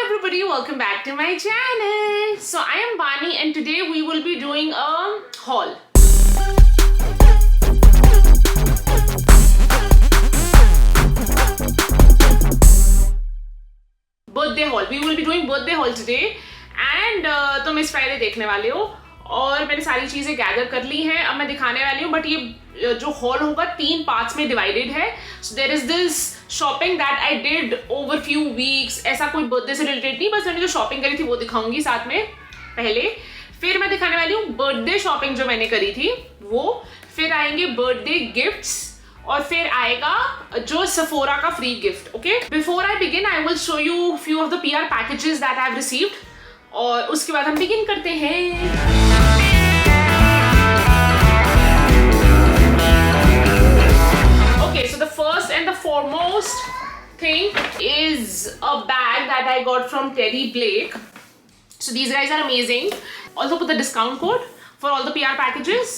everybody, welcome back to my channel. So I am Bani and today we will be doing a haul. Birthday haul. We will be doing birthday haul today and तुम इस Friday देखने वाले हो और मैंने सारी चीजें gather कर ली हैं. अब मैं दिखाने वाली हूँ बट ये जो हॉल होगा 3 पार्ट्स में डिवाइडेड है. So there is this shopping that I did over few weeks. ऐसा कोई बर्थडे से रिलेटेड नहीं, बस मैंने जो शॉपिंग करी थी वो दिखाऊंगी साथ में पहले. फिर मैं दिखाने वाली हूँ बर्थडे शॉपिंग जो मैंने करी थी वो. फिर आएंगे बर्थडे गिफ्ट्स और फिर आएगा जो सफोरा का free gift. Okay, before I begin I will show you few of the PR packages that I have received और उसके बाद हम बिगिन करते हैं. Okay, so the first and the foremost thing is a bag that I got from Teddy Blake. So these guys are amazing. Also put the discount code for all the PR packages.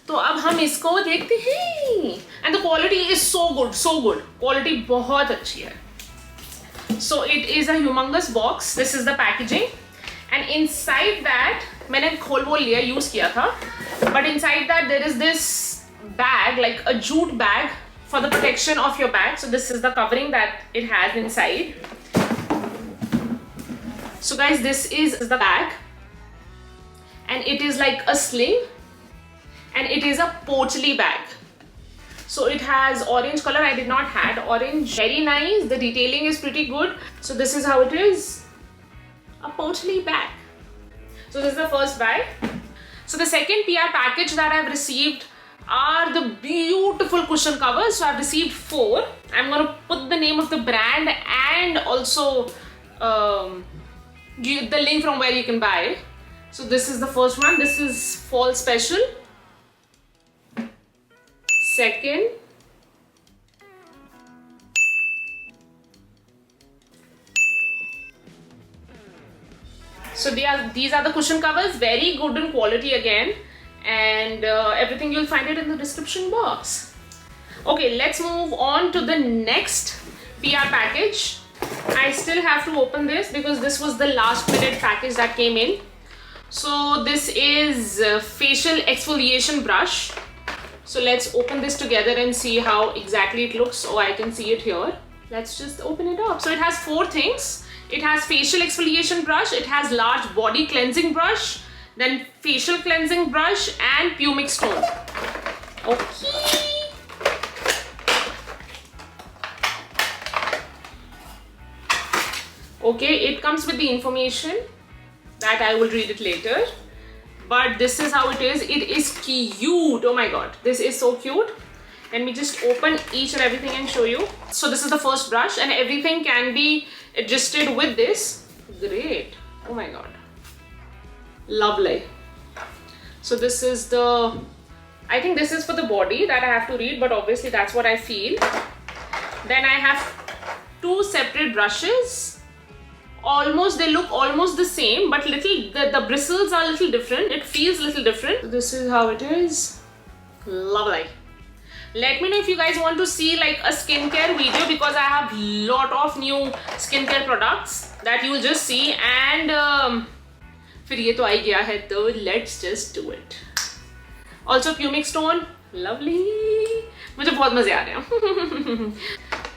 तो अब हम इसको देखते हैं. And the quality is so good, so good. Quality बहुत अच्छी है. So it is a humongous box. This is the packaging. And inside that, मैंने खोल लिया, use किया था. But inside that there is this bag, like a jute bag for the protection of your bag. So this is the covering that it has inside. So guys, this is the bag. And it is like a sling. And it is a pochli bag. So it has orange color. I did not had orange. Very nice. The detailing is pretty good. So this is how it is. A pochli bag. So this is the first bag. So the second PR package that I've received are the beautiful cushion covers. So I've received 4. I'm going to put the name of the brand and also give the link from where you can buy. So this is the first one. This is fall special. Second. So these are the cushion covers, very good in quality again, and everything you'll find it in the description box. Okay, let's move on to the next PR package. I still have to open this because this was the last minute package that came in. So this is facial exfoliation brush. So let's open this together and see how exactly it looks. So I can see it here. Let's just open it up. So it has 4 things. It has facial exfoliation brush, it has large body cleansing brush, then facial cleansing brush and pumic stone. Okay. Okay, it comes with the information that I will read it later. But this is how it is. It is cute. Oh my god, this is so cute. Let me just open each and everything and show you. So this is the first brush and everything can be adjusted with this. Great. Oh my god. Lovely. So this is the, I think this is for the body that I have to read, but obviously that's what I feel. Then I have 2 separate brushes. Almost, they look almost the same, but the bristles are a little different. It feels a little different. This is how it is. Lovely. Let me know if you guys want to see like a skincare video because I have lot of new skincare products that you will just see. And फिर ये तो आ ही गया है तो let's just do it. Also pumic stone, lovely. मुझे बहुत मजे आ रहे हैं.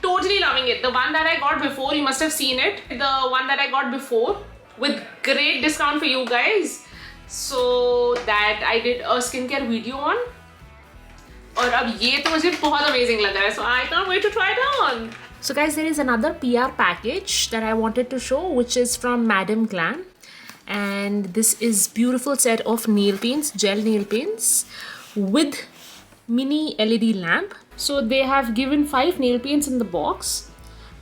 Totally loving it. The one that I got before, you must have seen it. The one that I got before with great discount for you guys. So that I did a skincare video on. और अब ये तो मुझे बहुत amazing लग रहा है. So I can't wait to try it on. So guys, there is another PR package that I wanted to show, which is from Madam Glam. And this is beautiful set of nail paints, gel nail paints with mini LED lamp. So they have given 5 nail paints in the box.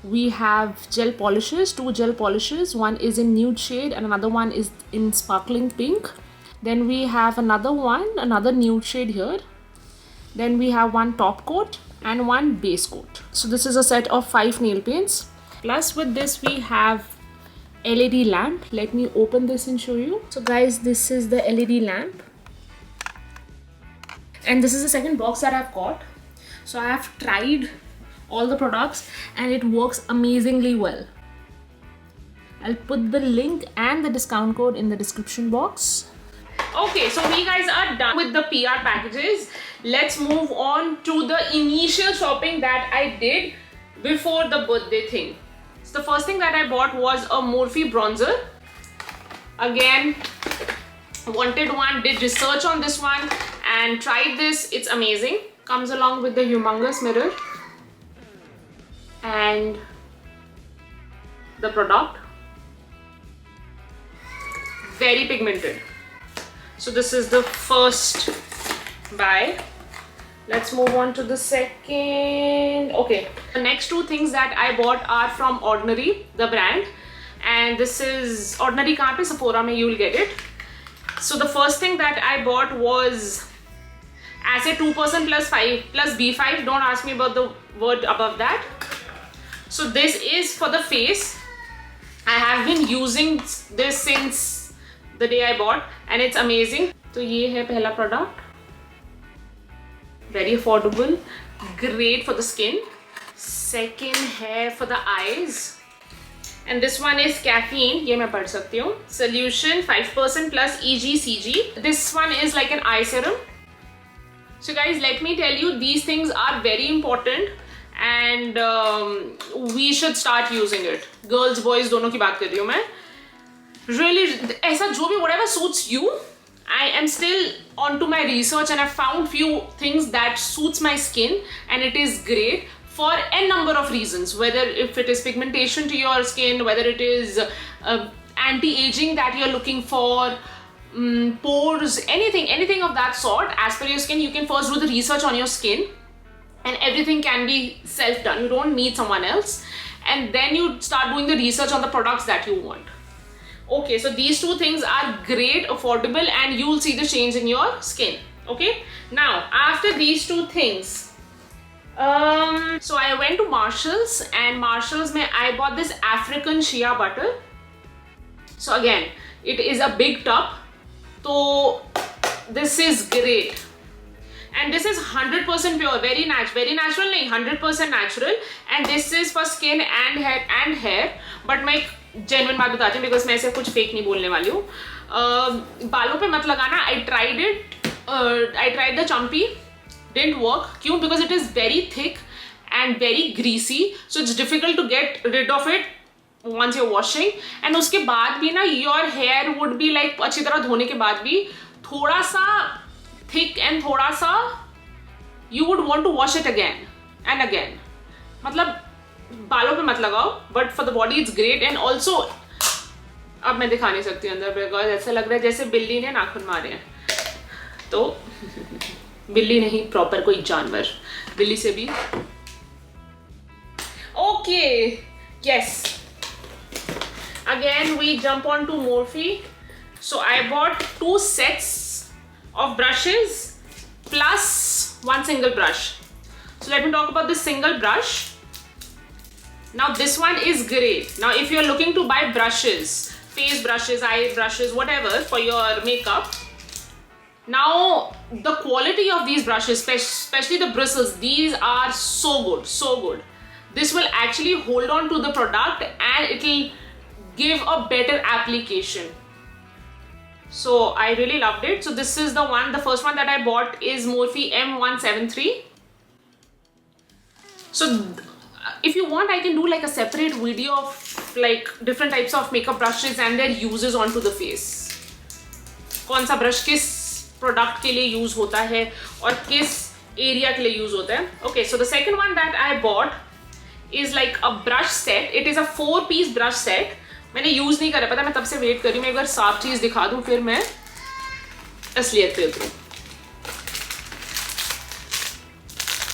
We have gel polishes, 2 gel polishes. One is in nude shade and another one is in sparkling pink. Then we have another one, another nude shade here. Then we have 1 top coat and 1 base coat. So this is a set of 5 nail paints. Plus with this we have LED lamp. Let me open this and show you. So guys, this is the LED lamp. And this is the second box that I've got. So I have tried all the products and it works amazingly well. I'll put the link and the discount code in the description box. Okay, so we guys are done with the PR packages. Let's move on to the initial shopping that I did before the birthday thing. So the first thing that I bought was a Morphe bronzer. Again, wanted one, did research on this one and tried this. It's amazing. Comes along with the humongous mirror and the product. Very pigmented. So this is the first buy. Let's move on to the second. Okay, the next two things that I bought are from Ordinary, the brand, and this is Ordinary kahan pe? Sephora mein you will get it. So the first thing that I bought was Acid 2% plus 5 plus B5. Don't ask me about the word above that. So this is for the face. I have been using this since the day I bought and it's amazing. So ये है पहला product. Very affordable, great for the skin. Second है for the eyes. And this one is caffeine. ये मैं पढ़ सकती हूँ. Solution 5% plus EGCG. This one is like an eye serum. So guys, let me tell you, these things are very important and we should start using it. Girls, boys, दोनों की बात कर रही हूँ मैं. Really, ऐसा जो भी whatever suits you. I am still onto my research and I found few things that suits my skin and it is great for a number of reasons, whether if it is pigmentation to your skin, whether it is anti-aging that you're looking for, pores, anything of that sort. As per your skin, you can first do the research on your skin and everything can be self-done. You don't need someone else and then you start doing the research on the products that you want. Okay, so these two things are great, affordable, and you will see the change in your skin. Okay, now after these two things, so I went to Marshalls and Marshalls mein I bought this African shea butter. So again, it is a big tub. So this is great. And this is 100% pure, very natural, nahi, 100% natural. And this is for skin and hair. But मैं genuine बात बताती हूँ because मैं ऐसे कुछ fake नहीं बोलने वाली हूँ. बालों पे मत लगाना. I tried it. I tried the Chumpy. Didn't work. क्यों? Because it is very thick and very greasy. So it's difficult to get rid of it once you're washing. And उसके बाद भी ना your hair would be like अच्छी तरह धोने के बाद भी थोड़ा सा thick and थोड़ा सा you would want to wash it again and again. मतलब बालों पे मत लगाओ, but for the body it's great. And also अब मैं दिखा नहीं सकती अंदर because ऐसा लग रहा है जैसे बिल्ली ने नाखून मारे हैं. तो बिल्ली नहीं, प्रॉपर कोई जानवर, बिल्ली से भी. Okay, yes. Again we jump on to Morphe. So I bought 2 sets of brushes plus 1 single brush. So let me talk about this single brush. Now this one is great. Now if you're looking to buy brushes, face brushes, eye brushes, whatever for your makeup, now the quality of these brushes, especially the bristles, these are so good. This will actually hold on to the product and it will give a better application. So I really loved it. So this is the one, the first one that I bought is Morphe M173. So if you want, I can do like a separate video of like different types of makeup brushes and their uses onto the face. कौन सा brush किस product के लिए use होता है और किस area के लिए use होता है. Okay, so the second one that I bought is like a brush set. It is a 4-piece brush set. मैंने यूज नहीं करा, पता मैं तब से वेट कर रही हूँ मैं एक बार साफ चीज दिखा दूँ फिर मैं असलियत पे उतरूँ.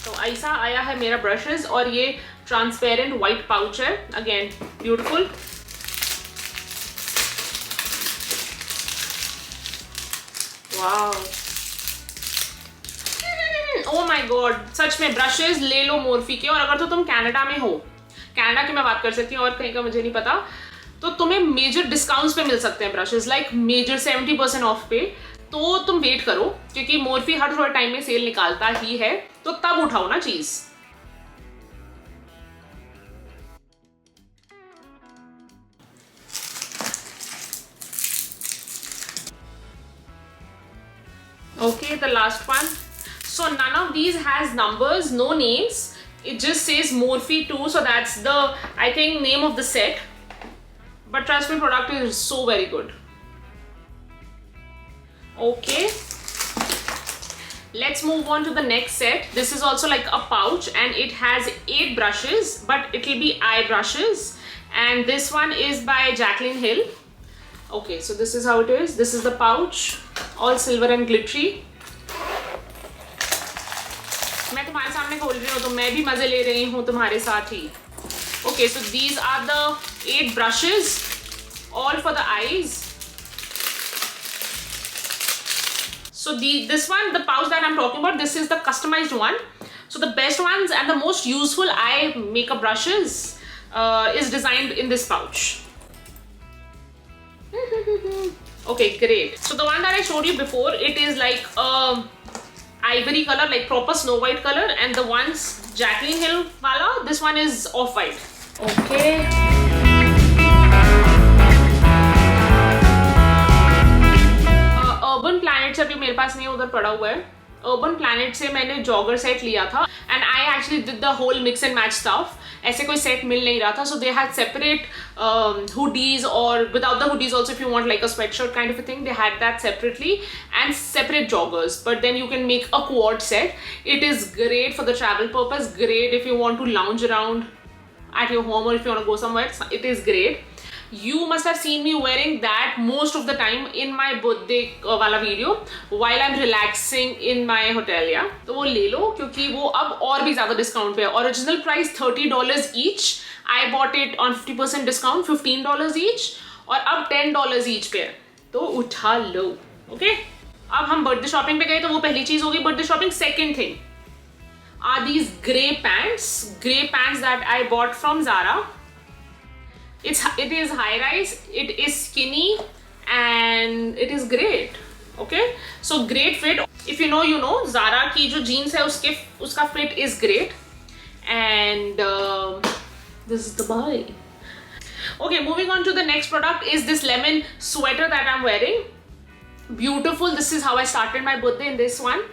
तो ऐसा आया है मेरा ब्रशेस और ये ट्रांसपेरेंट वाइट पाउच है. Again beautiful. Wow, oh my god, सच में ब्रशेस ले लो मोर्फी के. और अगर तो तुम कनाडा में हो, कनाडा की मैं बात कर सकती हूँ और कहीं का मुझे नहीं पता, तो तुम्हें मेजर डिस्काउंट्स पे मिल सकते हैं ब्रशेस, लाइक मेजर 70% ऑफ पे. तो तुम वेट करो क्योंकि मोर्फी हर थोड़े टाइम में सेल निकालता ही है, तो तब उठाओ ना चीज. Okay, the last one. So none of these has numbers, no names. It just says Morphe 2, so that's the, I think, name of the set. But trust me, product is so very good. Okay. Let's move on to the next set. This is also like a pouch and it has 8 brushes, but it will be eye brushes. And this one is by Jaclyn Hill. Okay, so this is how it is. This is the pouch, all silver and glittery. मैं तुम्हारे सामने खोल रही हूँ तो मैं भी मजे ले रही हूँ तुम्हारे साथ ही. Okay, so these are the 8 brushes, all for the eyes. So this one, the pouch that I'm talking about, this is the customized one. So the best ones and the most useful eye makeup brushes is designed in this pouch. Okay, great. So the one that I showed you before, it is like ivory color, like proper Snow White color, and the ones Jaclyn Hill wala, this one is off-white. Okay. Urban Planet से अभी मेरे पास नहीं, उधर पड़ा हुआ है. Urban Planet से मैंने जॉगर सेट लिया था and I actually did the whole mix and match stuff. ऐसे कोई सेट मिल नहीं रहा था, so they had separate hoodies, or without the hoodies also if you want like a sweatshirt kind of a thing, they had that separately, and separate joggers. But then you can make a quad set. It is great for the travel purpose, great if you want to lounge around at your home or if you want to go somewhere, it is great. You must have seen me wearing that most of the time in my birthday वाला video while I'm relaxing in my hotel. Yeah, तो वो ले लो क्योंकि वो अब और भी ज़्यादा डिस्काउंट पे है. Original price $30 each. I bought it on 50% discount, $15 each, और अब $10 each पे है. तो उठा लो. Okay? अब हम बर्थडे शॉपिंग पे गए तो वो पहली चीज होगी birthday shopping. Second thing are these grey pants that I bought from Zara. It is high rise, it is skinny, and it is great. Okay, so great fit. If you know, you know. Zara की जो jeans है उसका fit is great, and this is the buy. Okay, moving on to the next product is this lemon sweater that I'm wearing. Beautiful. This is how I started my birthday, in this one.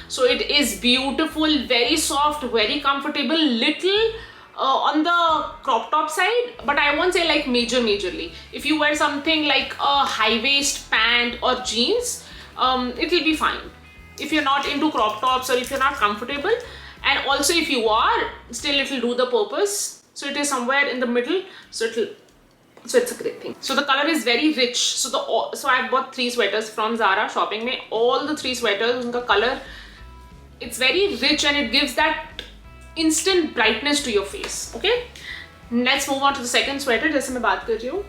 So it is beautiful, very soft, very comfortable, little on the crop top side, but I won't say like majorly. If you wear something like a high waist pant or jeans, it will be fine. If you're not into crop tops or if you're not comfortable, and also if you are, still it will do the purpose. So it is somewhere in the middle, so it's a great thing. So the color is very rich. So I bought 3 sweaters from Zara shopping mein. All the 3 sweaters, unka color, it's very rich and it gives that instant brightness to your face. Okay, let's move on to the second sweater. जैसे मैं बात कर रही हूँ,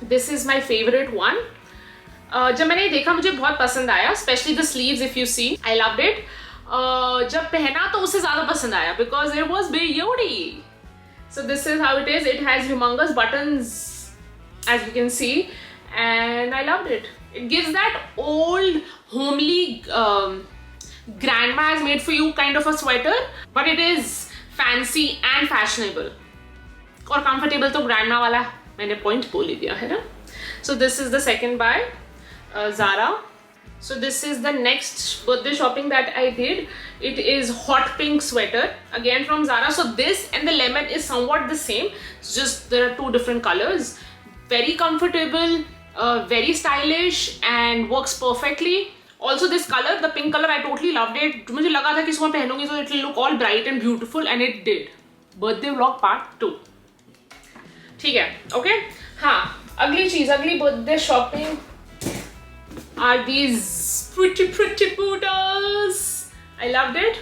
this is my favorite one. जब मैंने देखा मुझे बहुत पसंद आया, especially the sleeves. If you see, I loved it. जब पहना तो उससे ज़्यादा पसंद आया because it was beauty. So this is how it is. It has humongous buttons, as you can see, and I loved it. It gives that old homely grandma has made for you kind of a sweater, but it is fancy and fashionable. और comfortable तो grandma वाला मैंने point बोल ही दिया है ना. So this is the second by Zara. So this is the next birthday shopping that I did. It is hot pink sweater, again from Zara. So this and the lemon is somewhat the same. It's just there are 2 different colors. Very comfortable, very stylish, and works perfectly. Also this color, the pink color, I totally loved it. मुझे लगा था कि इसको मैं पहनूंगी तो it will look all bright and beautiful, and it did. Birthday vlog part 2. ठीक है, okay? हाँ, अगली चीज, अगली birthday shopping are these pretty boots. I loved it.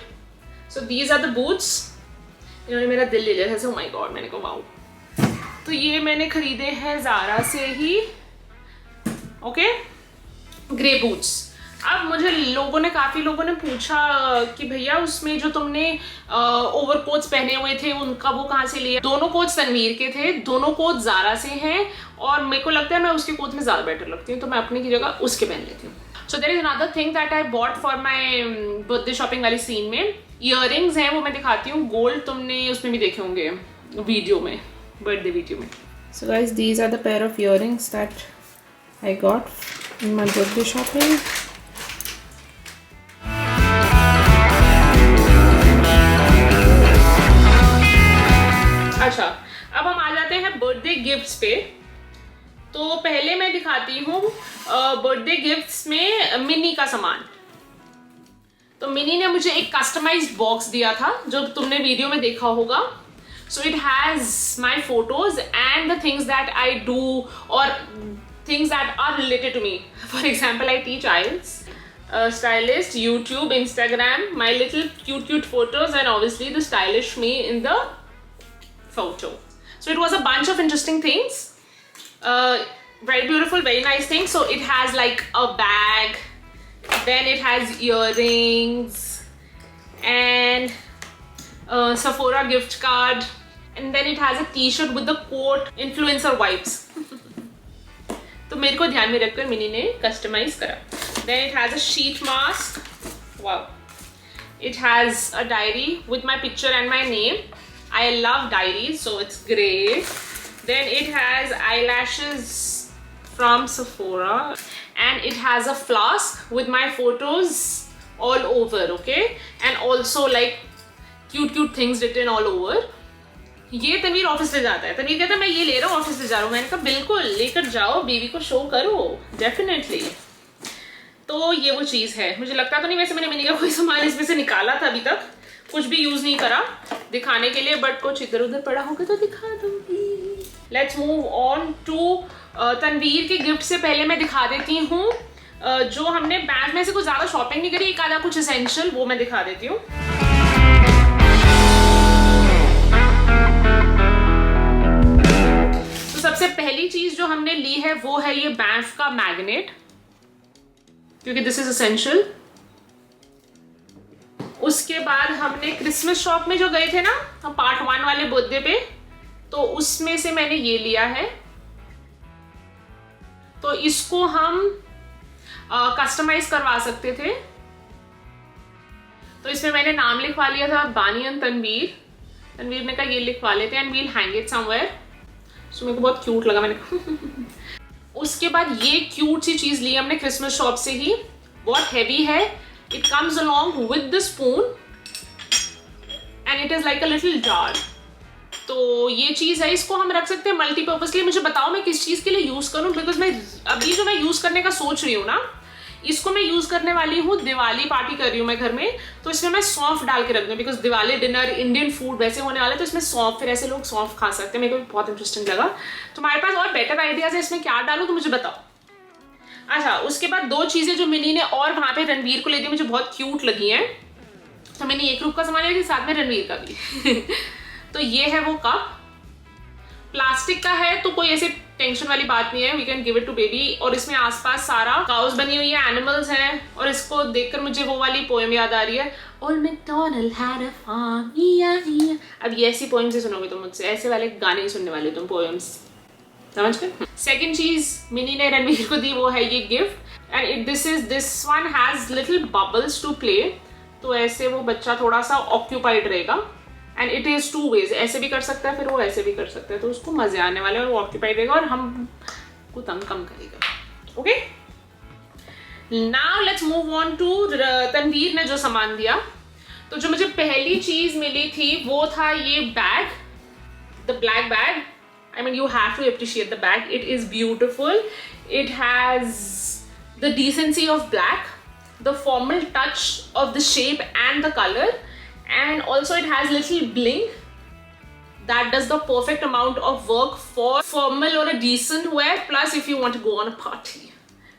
So these are the boots. इन्होंने मेरा दिल ले लिया था. Oh my god, मैंने कहा वाओ. तो ये मैंने खरीदे हैं Zara से ही. Okay? Grey boots. अब मुझे काफ़ी लोगों ने पूछा कि भैया उसमें जो तुमने ओवरकोट्स पहने हुए थे उनका वो कहाँ से लिया. दोनों कोट्स तनवीर के थे, दोनों कोट्स Zara से हैं, और मेरे को लगता है मैं उसके कोट्स में ज़्यादा बेटर लगती हूँ, तो मैं अपने की जगह उसके पहन लेती हूँ. So there is another thing that I bought for my birthday shopping वाली सीन में. ईयरिंग्स हैं, वो मैं दिखाती हूँ. गोल्ड तुमने उसमें भी देखे होंगे वीडियो में, बर्थडे वीडियो में. So guys, these are the pair of earrings that I got in my birthday shopping. अच्छा, अब हम आ जाते हैं बर्थडे गिफ्ट्स पे। तो पहले मैं दिखाती हूँ बर्थडे गिफ्ट्स में मिनी का सामान। तो मिनी ने मुझे एक कस्टमाइज्ड बॉक्स दिया था जो तुमने वीडियो में देखा होगा। So it has my photos and the things that I do और things that are related to me. For example, I teach IELTS, stylist, YouTube, Instagram, my little cute photos, and obviously the stylish me in the photo. So it was a bunch of interesting things, very beautiful, very nice things. So it has like a bag, then it has earrings and Sephora gift card, and then it has a t-shirt with the quote influencer vibes. तो मेरे को ध्यान में रखकर mini ने customise करा। Then it has a sheet mask. Wow. It has a diary with my picture and my name. I love diaries, so it's great. Then it has eyelashes from Sephora, and it has a flask with my photos all over, okay? And also like cute things written all over. ये Tanveer office ले जाता है। तनवीर कहता है मैं ये ले रहा हूँ, ऑफिस ले जा रहा हूँ। मैंने कहा बिल्कुल लेकर जाओ, बेबी को शो करो, डेफिनेटली। तो ये वो चीज़ है। मुझे लगता तो नहीं वैसे मैंने मिनी का कोई सामान इसमें से निकाला था अभी तक, कुछ भी यूज नहीं करा दिखाने के लिए, बट कुछ इधर उधर पड़ा होगा तो दिखा दूंगी। Let's move on to Tanveer के गिफ्ट से पहले मैं दिखा देती हूँ जो हमने बैंक में से कुछ ज्यादा शॉपिंग नहीं करी, एक आधा कुछ एसेंशियल वो मैं दिखा देती हूँ। तो सबसे पहली चीज जो हमने ली है वो है ये बैंक का मैग्नेट, क्योंकि दिस इज एसेंशियल। उसके बाद हमने क्रिसमस शॉप में जो गए थे ना हम पार्ट 1 वाले बर्थडे पे, तो उसमें से मैंने ये लिया है। तो इसको हम कस्टमाइज करवा सकते थे। तो इसमें मैंने नाम लिखवा लिया था बानियन तनवीर। तनवीर ने कहा ये लिखवा लेते हैं and we'll hang it somewhere. So मेरे को बहुत क्यूट लगा, मैंने उसके बाद ये क्यूट सी चीज ली हमने क्रिसमस शॉप से ही, बहुत हैवी है। It comes along with the spoon and it is like a little jar. तो ये चीज है, इसको हम रख सकते हैं मल्टीपर्पज के लिए। मुझे बताओ मैं किस चीज के लिए यूज करूं, बिकॉज मैं अभी जो मैं यूज करने का सोच रही हूँ ना, इसको मैं यूज करने वाली हूँ, दिवाली पार्टी कर रही हूँ मैं घर में, तो इसमें मैं सौंफ डाल के रख दूँ, because Diwali dinner Indian food वैसे होने वाला है, तो इसमें सौंफ, फिर ऐसे लोग सौंफ खा सकते हैं। मेरे को बहुत इंटरेस्टिंग लगा। तुम्हारे पास और बेटर आइडियाज है इसमें क्या डालूं तो मुझे बताओ। अच्छा, उसके बाद दो चीजें जो मिनी ने और वहां पे रणवीर को ले दी, मुझे बहुत क्यूट लगी हैं। तो मैंने एक रूप का सामान लिया, साथ में रणवीर का भी। तो ये है वो कप, प्लास्टिक का है तो कोई ऐसे टेंशन वाली बात नहीं है, we can give it to baby. और इसमें आसपास सारा काउस बनी हुई है, एनिमल्स हैं। और इसको देखकर मुझे वो वाली पोएम याद आ रही है, old McDonald had a farm, अब ये ऐसी पोएम से सुनोगे तुम मुझसे, ऐसे वाले गाने ही सुनने वाले तुम, पोएम्स, समझ गए। सेकेंड चीज मिनी ने रणवीर को दी वो है ये gift, and this one has little bubbles to play. तो ऐसे वो बच्चा थोड़ा सा ऑक्यूपाइड रहेगा, एंड इट इज 2 ways, ऐसे भी कर सकता है फिर वो ऐसे भी कर सकता है, तो उसको मजे आने वाले और वो ऑक्यूपाइड रहेगा और हम को तंग कम करेगा। Okay, now let's move on to Tanveer ने जो सामान दिया। तो जो मुझे पहली चीज मिली थी वो था ये bag, the black bag. I mean, you have to appreciate the bag. It is beautiful. It has the decency of black, the formal touch of the shape and the color, and also it has little bling that does the perfect amount of work for formal or a decent wear, plus if you want to go on a party.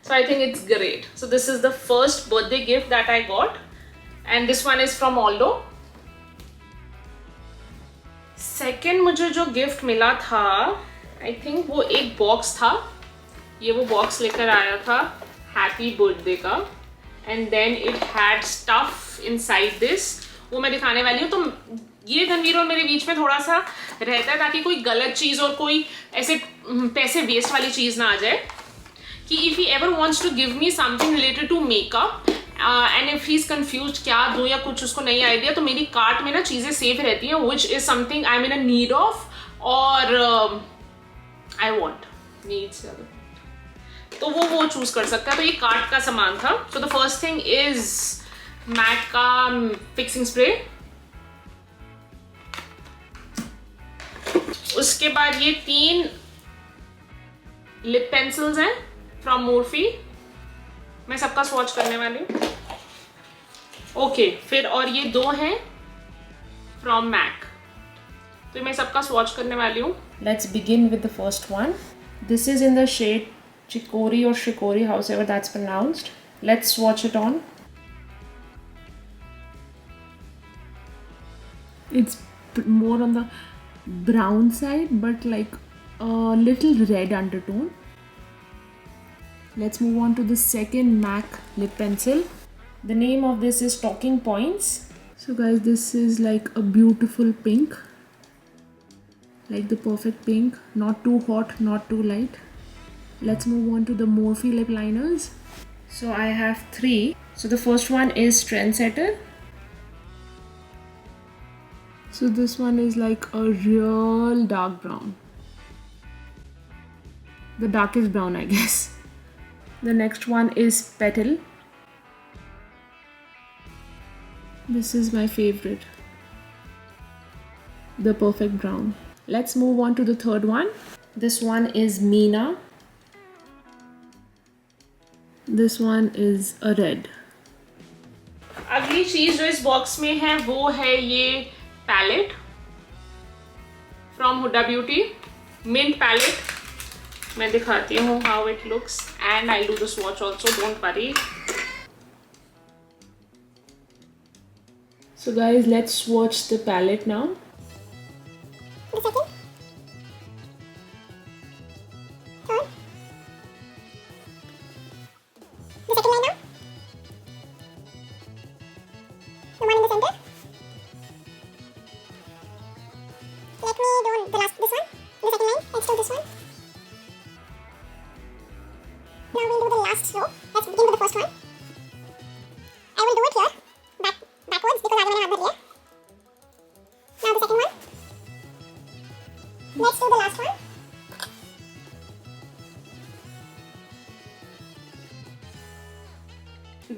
So I think it's great. So this is the first birthday gift that I got, and this one is from Aldo. Second मुझे जो gift मिला था, I think वो एक box था। ये वो box लेकर आया था हैप्पी बर्थडे का, and then it had stuff inside this, वो मैं दिखाने वाली हूँ। तो ये रणवीर और मेरे बीच में थोड़ा सा रहता है ताकि कोई गलत चीज़ और कोई ऐसे पैसे वेस्ट वाली चीज़ ना आ जाए, कि if he ever wants to give me something related to makeup and if he is confuse क्या दूँ या कुछ उसको नहीं आइडिया, तो मेरी कार्ट में ना चीज़ें सेफ रहती हैं, which is something I am in a need of और आई वॉन्ट नीड्स। तो वो चूज कर सकता है। तो ये कार्ट का सामान था। So the first thing is Mac का फिक्सिंग स्प्रे। उसके बाद ये 3 लिप पेंसिल्स हैं फ्रॉम मोर्फी। मैं सबका स्वॉच करने वाली हूँ। ओके, फिर और ये 2 हैं फ्रॉम मैक। तो मैं सबका स्वॉच करने वाली हूँ। Let's begin with the first one. This is in the shade Chicory or Shikori, however that's pronounced. Let's swatch it on. It's more on the brown side, but like a little red undertone. Let's move on to the second MAC lip pencil. The name of this is Talking Points. So guys, this is like a beautiful pink. Like the perfect pink, not too hot, not too light. Let's move on to the Morphe lip liners. So I have 3. So the first one is Trendsetter. So this one is like a real dark brown. The darkest brown, I guess. The next one is Petal. This is my favorite. The perfect brown. Let's move on to the third one. This one is Meena. This one is a red. अगली चीज जो इस box में है वो है ये palette from Huda Beauty, mint palette. मैं दिखाती हूँ how it looks and I do the swatch also, don't worry. So guys, let's swatch the palette now. The second, third, the second line now, the one in the center. Let me do this one, the second line. Let's do this one. Now we'll do the last row. Let's begin with the first one. I will do it here, backwards because I have the rear. Now the second one. Let's do the last one.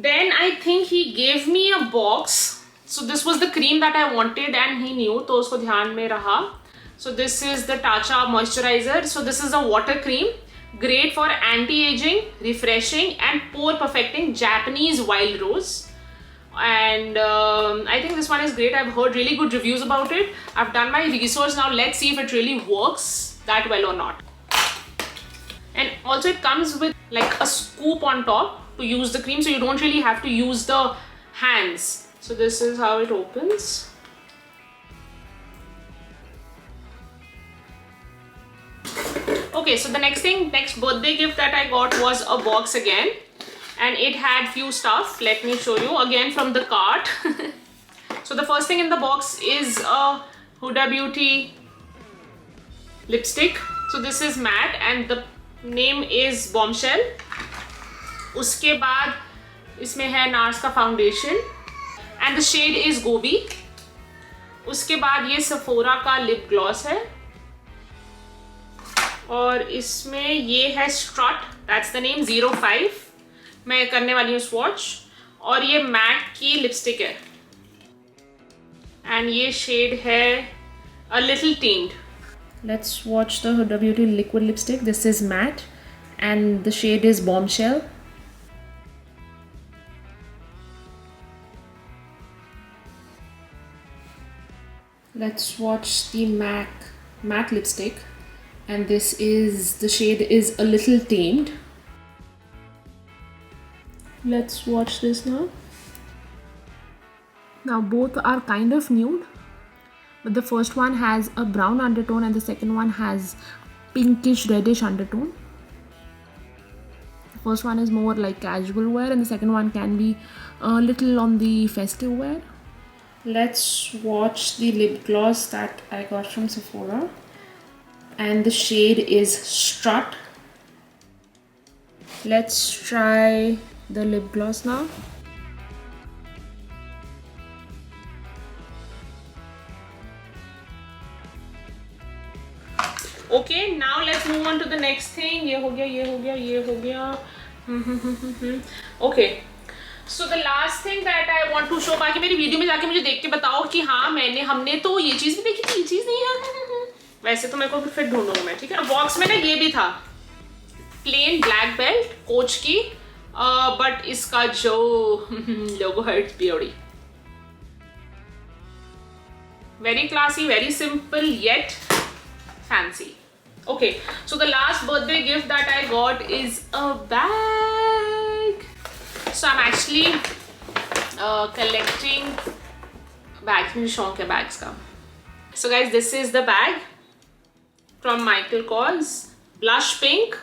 Then I think he gave me a box. So this was the cream that I wanted and he knew, तो उसको ध्यान में रहा. So this is the Tatcha moisturizer. So this is a water cream, great for anti-aging, refreshing and pore perfecting Japanese wild rose. And I think this one is great. I've heard really good reviews about it. I've done my research. Now let's see if it really works that well or not. And also it comes with like a scoop on top to use the cream, so you don't really have to use the hands. So this is how it opens. Okay, so the next birthday gift that I got was a box again. And it had few stuff. Let me show you again from the cart. So the first thing in the box is a Huda Beauty lipstick. So this is matte and the name is Bombshell. उसके बाद इसमें है nurse का foundation and the shade is Gobi. उसके बाद ये Sephora का lip gloss है और इसमें ये है Strut, that's the name 05. मैं करने वाली हूँ स्वॉच और ये मैक की लिपस्टिक है एंड ये शेड है a little टीन्ड. Let's swatch the Huda Beauty liquid lipstick. This is matte and the shade is Bombshell. Let's swatch the MAC matte lipstick and this is, the shade is a little tamed. Let's watch this now. Now both are kind of nude, but the first one has a brown undertone and the second one has pinkish reddish undertone. The first one is more like casual wear and the second one can be a little on the festive wear. Let's swatch the lip gloss that I got from Sephora and the shade is Strut. Let's try the lip gloss now. Okay, now let's move on to the next thing. ये हो गया, ये हो गया, ये हो गया. Okay. So the last thing that I want to show, बाकी मेरी वीडियो में जाके मुझे देख के बताओ कि हाँ हमने तो ये चीज़ भी देखी थी, ये चीज़ नहीं है. वैसे तो मेरे को फिर ढूंढूंगा मैं, ठीक है. बॉक्स में ना ये भी था, प्लेन ब्लैक बेल्ट कोच की, बट इसका जो लोगो है its beauty. Very classy, very simple yet fancy. Okay, so the last birthday gift that I got is a bag. So I'm actually collecting bags. मुझे शौक है bags का. So guys, this is the bag from Michael Kors, blush pink.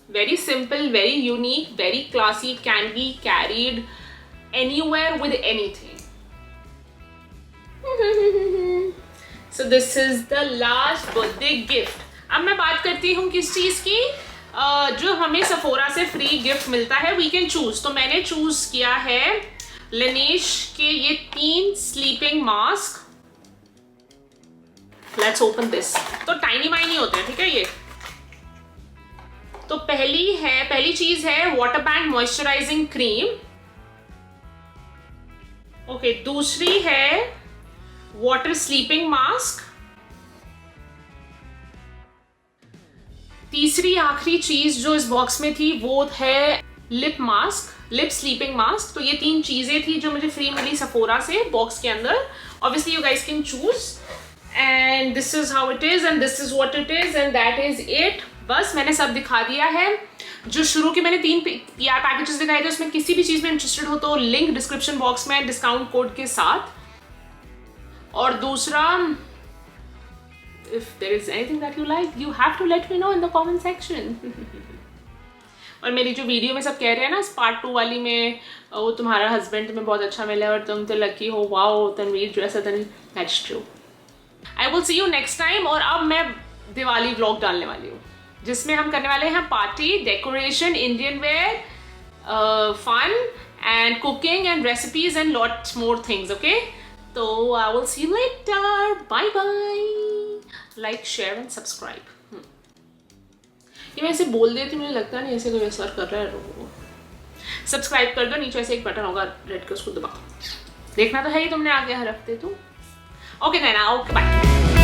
Very simple, very unique, very classy. Can be carried anywhere with anything. So this is the last birthday gift. अब मैं बात करती हूँ किस चीज़ की, जो हमें सफोरा से फ्री गिफ्ट मिलता है. We can choose. तो मैंने चूज किया है Laneige के ये 3 sleeping mask. Let's open this. तो टाइनी माइनी होते हैं, ठीक है. ये तो पहली चीज है water bank moisturising cream. Okay, दूसरी है वाटर स्लीपिंग मास्क. तीसरी आखिरी चीज जो इस बॉक्स में थी वो है lip mask, lip sleeping mask. तो ये 3 चीजें थी जो मुझे फ्री मिली सफोरा से बॉक्स के अंदर. Obviously you guys can choose and this is how it is and this is what it is and that is it. बस मैंने सब दिखा दिया है. जो शुरू के मैंने 3 PR पैकेजेस दिखाए थे, उसमें किसी भी चीज में इंटरेस्टेड हो तो लिंक डिस्क्रिप्शन बॉक्स में डिस्काउंट कोड के साथ. और दूसरा, if there is anything that you like, you have to let me know in the comment section. और मेरी जो वीडियो में सब कह रहे हैं ना पार्ट 2 वाली में, वो तुम्हारा हस्बैंड तुम्हें बहुत अच्छा मिला और तुम तो लकी हो, वाओ तनवीर जो ऐसा तन, that's true. I will see you next time. और अब मैं दिवाली व्लॉग डालने वाली हूँ जिसमें हम करने वाले हैं party, decoration, Indian wear, fun and cooking and recipes and lots more things. Okay, तो I will see you later. Bye bye. Like, share and subscribe. ये मैं ऐसे बोल देती, मुझे लगता नहीं ऐसे कोई असर कर रहा है. सब्सक्राइब कर दो, नीचे ऐसे एक बटन होगा रेड का, उसको दबाओ. देखना तो है ही तुमने आगे हर हफ्ते. तो ओके देन, ओके बाय.